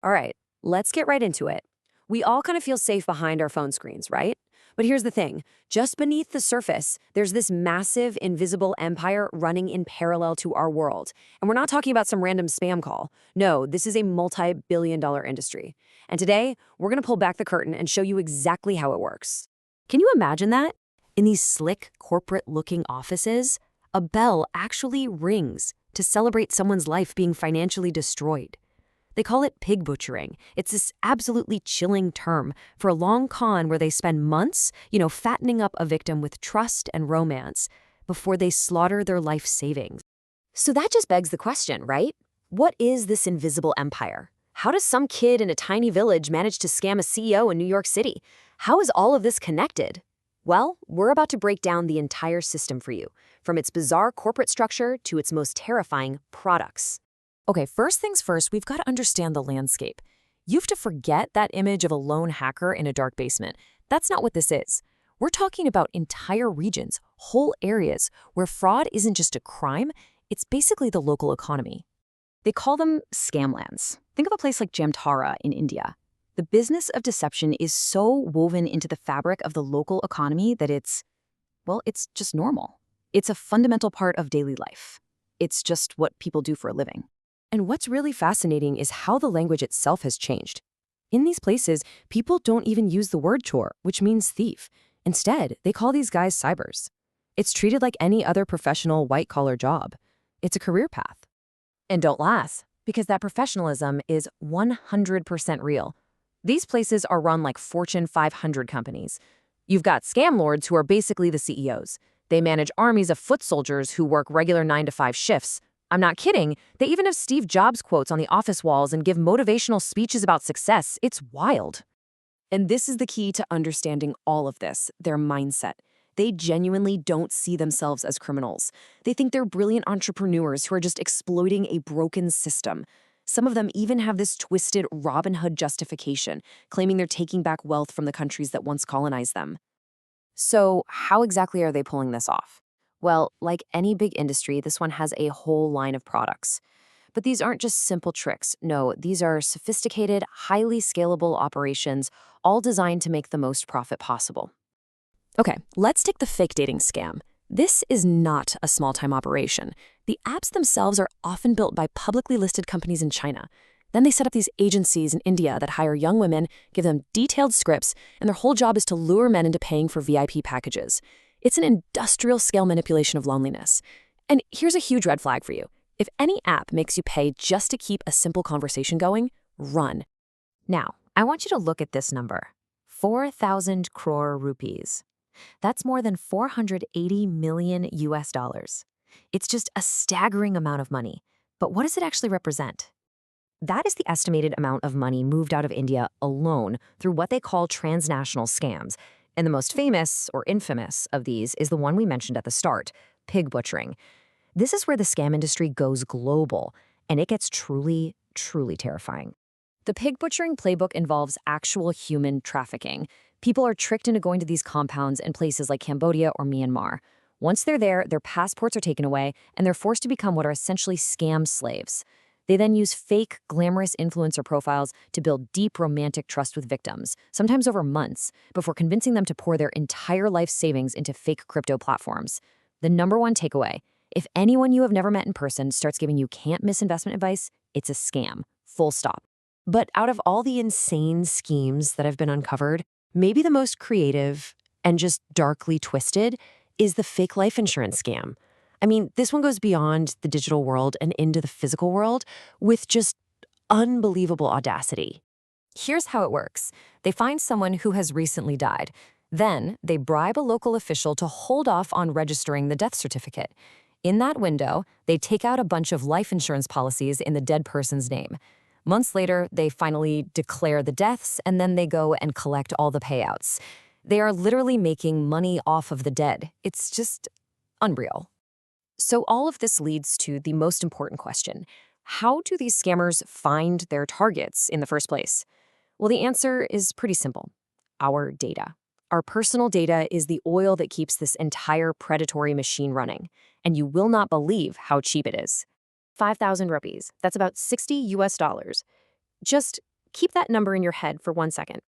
All right, let's get right into it. We all kind of feel safe behind our phone screens, right? But here's the thing, just beneath the surface, there's this massive, invisible empire running in parallel to our world. And we're not talking about some random spam call. No, this is a multi-billion-dollar industry. And today, we're going to pull back the curtain and show you exactly how it works. Can you imagine that? In these slick, corporate-looking offices, a bell actually rings to celebrate someone's life being financially destroyed. They call it pig butchering. It's this absolutely chilling term for a long con where they spend months, fattening up a victim with trust and romance before they slaughter their life savings. So that just begs the question, right? What is this invisible empire? How does some kid in a tiny village manage to scam a CEO in New York City? How is all of this connected? Well, we're about to break down the entire system for you, from its bizarre corporate structure to its most terrifying products. Okay, first things first, we've got to understand the landscape. You have to forget that image of a lone hacker in a dark basement. That's not what this is. We're talking about entire regions, whole areas, where fraud isn't just a crime, it's basically the local economy. They call them Scamlands. Think of a place like Jamtara in India. The business of deception is so woven into the fabric of the local economy that it's just normal. It's a fundamental part of daily life. It's just what people do for a living. And what's really fascinating is how the language itself has changed. In these places, people don't even use the word chore, which means thief. Instead, they call these guys cybers. It's treated like any other professional white-collar job. It's a career path. And don't laugh, because that professionalism is 100% real. These places are run like Fortune 500 companies. You've got scam lords who are basically the CEOs. They manage armies of foot soldiers who work regular 9-to-5 shifts. I'm not kidding. They even have Steve Jobs quotes on the office walls and give motivational speeches about success. It's wild. And this is the key to understanding all of this, their mindset. They genuinely don't see themselves as criminals. They think they're brilliant entrepreneurs who are just exploiting a broken system. Some of them even have this twisted Robin Hood justification, claiming they're taking back wealth from the countries that once colonized them. So how exactly are they pulling this off? Well, like any big industry, this one has a whole line of products. But these aren't just simple tricks. No, these are sophisticated, highly scalable operations, all designed to make the most profit possible. Okay, let's take the fake dating scam. This is not a small-time operation. The apps themselves are often built by publicly listed companies in China. Then they set up these agencies in India that hire young women, give them detailed scripts, and their whole job is to lure men into paying for VIP packages. It's an industrial-scale manipulation of loneliness. And here's a huge red flag for you. If any app makes you pay just to keep a simple conversation going, run. Now, I want you to look at this number. 4,000 crore rupees. That's more than 480 million US dollars. It's just a staggering amount of money. But what does it actually represent? That is the estimated amount of money moved out of India alone through what they call transnational scams. And the most famous, or infamous, of these is the one we mentioned at the start, pig butchering. This is where the scam industry goes global, and it gets truly, truly terrifying. The pig butchering playbook involves actual human trafficking. People are tricked into going to these compounds in places like Cambodia or Myanmar. Once they're there, their passports are taken away, and they're forced to become what are essentially scam slaves. They then use fake, glamorous influencer profiles to build deep romantic trust with victims, sometimes over months, before convincing them to pour their entire life savings into fake crypto platforms. The number one takeaway, if anyone you have never met in person starts giving you can't-miss investment advice, it's a scam. Full stop. But out of all the insane schemes that have been uncovered, maybe the most creative and just darkly twisted is the fake life insurance scam. I mean, this one goes beyond the digital world and into the physical world with just unbelievable audacity. Here's how it works. They find someone who has recently died. Then they bribe a local official to hold off on registering the death certificate. In that window, they take out a bunch of life insurance policies in the dead person's name. Months later, they finally declare the deaths, and then they go and collect all the payouts. They are literally making money off of the dead. It's just unreal. So all of this leads to the most important question. How do these scammers find their targets in the first place? Well, the answer is pretty simple. Our data. Our personal data is the oil that keeps this entire predatory machine running. And you will not believe how cheap it is. 5,000 rupees. That's about $60 US. Just Keep that number in your head for 1 second.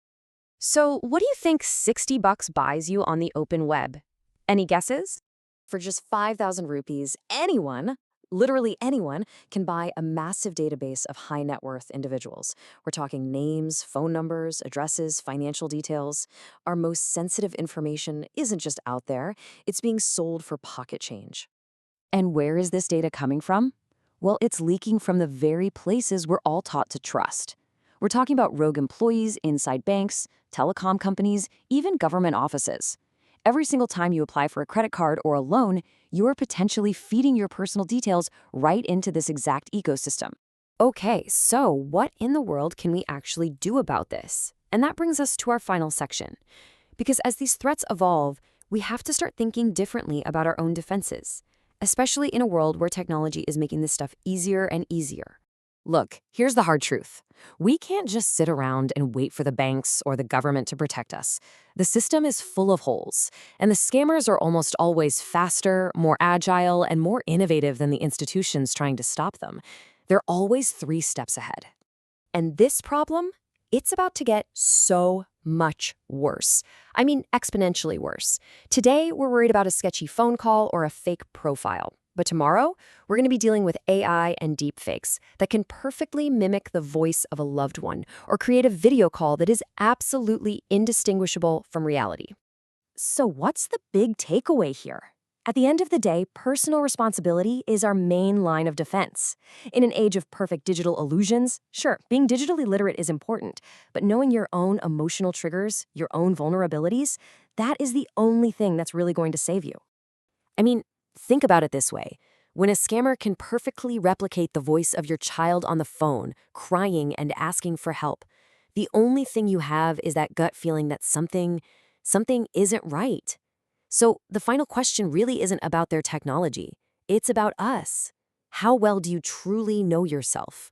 So, what do you think $60 buys you on the open web? Any guesses? For just 5,000 rupees, anyone, literally anyone, can buy a massive database of high net worth individuals. We're talking names, phone numbers, addresses, financial details. Our most sensitive information isn't just out there, it's being sold for pocket change. And where is this data coming from? Well, it's leaking from the very places we're all taught to trust. We're talking about rogue employees inside banks, telecom companies, even government offices. Every single time you apply for a credit card or a loan, you're potentially feeding your personal details right into this exact ecosystem. Okay, so what in the world can we actually do about this? And that brings us to our final section. Because as these threats evolve, we have to start thinking differently about our own defenses, especially in a world where technology is making this stuff easier and easier. Look, here's the hard truth. We can't just sit around and wait for the banks or the government to protect us. The system is full of holes, and the scammers are almost always faster, more agile, and more innovative than the institutions trying to stop them. They're always 3 steps ahead. And this problem, it's about to get so much worse. I mean, exponentially worse. Today, we're worried about a sketchy phone call or a fake profile. But tomorrow, we're going to be dealing with AI and deepfakes that can perfectly mimic the voice of a loved one or create a video call that is absolutely indistinguishable from reality. So what's the big takeaway here? At the end of the day, personal responsibility is our main line of defense. In an age of perfect digital illusions, sure, being digitally literate is important, but knowing your own emotional triggers, your own vulnerabilities, that is the only thing that's really going to save you. I mean, think about it this way. When a scammer can perfectly replicate the voice of your child on the phone, crying and asking for help, the only thing you have is that gut feeling that something isn't right. So the final question really isn't about their technology. It's about us. How well do you truly know yourself?